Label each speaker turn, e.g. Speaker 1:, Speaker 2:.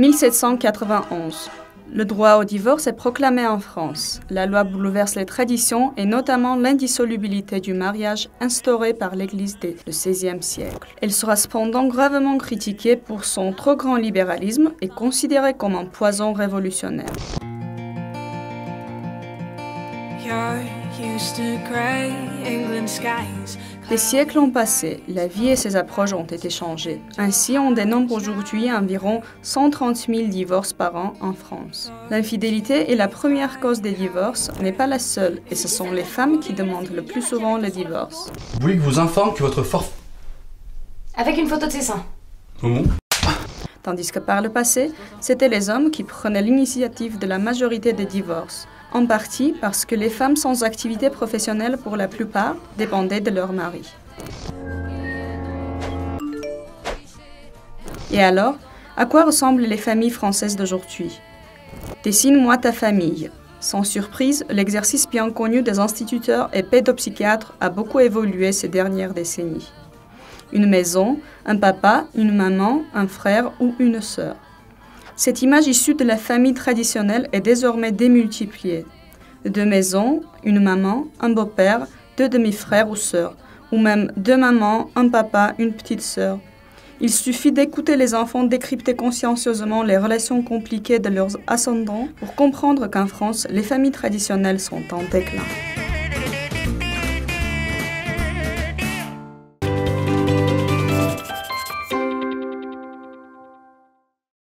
Speaker 1: 1791. Le droit au divorce est proclamé en France. La loi bouleverse les traditions et notamment l'indissolubilité du mariage instaurée par l'Église dès le XVIe siècle. Elle sera cependant gravement critiquée pour son trop grand libéralisme et considérée comme un poison révolutionnaire. Des siècles ont passé, la vie et ses approches ont été changées. Ainsi, on dénombre aujourd'hui environ 130 000 divorces par an en France. L'infidélité est la première cause des divorces, mais pas la seule, et ce sont les femmes qui demandent le plus souvent le divorce.
Speaker 2: Vous voulez que vous informe que votre
Speaker 3: Avec une photo de ses seins.
Speaker 2: Comment ?
Speaker 1: Tandis que par le passé, c'étaient les hommes qui prenaient l'initiative de la majorité des divorces. En partie parce que les femmes sans activité professionnelle, pour la plupart, dépendaient de leur mari. Et alors, à quoi ressemblent les familles françaises d'aujourd'hui? Dessine-moi ta famille. Sans surprise, l'exercice bien connu des instituteurs et pédopsychiatres a beaucoup évolué ces dernières décennies. Une maison, un papa, une maman, un frère ou une sœur. Cette image issue de la famille traditionnelle est désormais démultipliée. Deux maisons, une maman, un beau-père, deux demi-frères ou sœurs, ou même deux mamans, un papa, une petite sœur. Il suffit d'écouter les enfants décrypter consciencieusement les relations compliquées de leurs ascendants pour comprendre qu'en France, les familles traditionnelles sont en déclin.